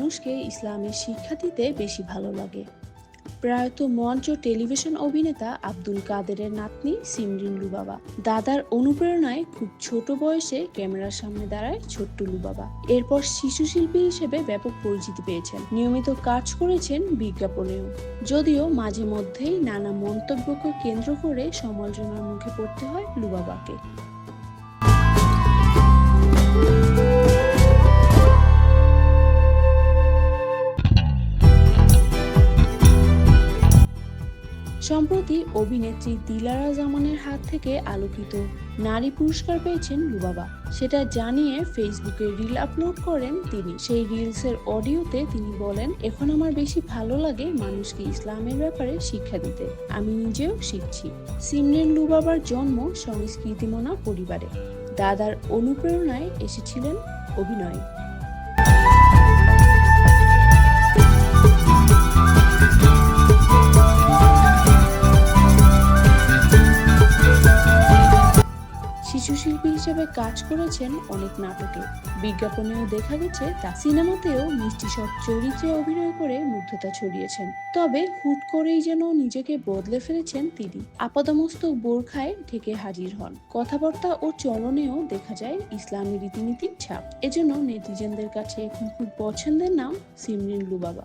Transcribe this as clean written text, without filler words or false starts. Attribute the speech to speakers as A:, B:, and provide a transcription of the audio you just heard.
A: মানুষকে ইসলামের শিক্ষা দিতে বেশি ভালো লাগে। প্রয়াত মঞ্চ ও টেলিভিশন অভিনেতা আব্দুল কাদেরের নাতনি সিমরিন লুবাবা। দাদার অনুপ্রেরণায় খুব ছোট বয়সে ক্যামেরার সামনে দাঁড়ায় ছোট্ট লুবাবা। এরপর শিশু শিল্পী হিসেবে ব্যাপক পরিচিতি পেয়েছেন, নিয়মিত কাজ করেছেন বিজ্ঞাপনেও। যদিও মাঝে মধ্যেই নানা মন্তব্যকে কেন্দ্র করে সমালোচনার মুখে পড়তে হয় লুবাবাকে। সম্প্রতি অভিনেত্রী দিলারা জামানের হাত থেকে আলোকিত নারী পুরস্কার পেয়েছেন লুবাবা। সেটা জানিয়ে ফেসবুকে রিল আপলোড করেন তিনি। সেই রিলসের অডিওতে তিনি বলেন, এখন আমার বেশি ভালো লাগে মানুষকে ইসলামের ব্যাপারে শিক্ষা দিতে। আমি নিজেও শিখছি। সিমরিন লুবাবার জন্ম সংস্কৃতিমনা পরিবারে। দাদার অনুপ্রেরণায় এসেছিলেন অভিনয়। শিশু শিল্পী হিসেবে কাজ করেছেন অনেক নাটকে, বিজ্ঞাপনেও দেখা গেছে। তা সিনেমাতেও মিষ্টি সব চরিত্রে অভিনয় করে মুগ্ধতা ছড়িয়েছেন। তবে হুট করেই যেন নিজেকে বদলে ফেলেছেন তিনি। আপাদমস্তক বোরখায় ঢেকে হাজির হন। কথাবার্তা ও চলনেও দেখা যায় ইসলামী রীতিনীতির ছাপ। এজন্য নেটিজেনদের কাছে এখন খুব পছন্দের নাম সিমরিন লুবাবা।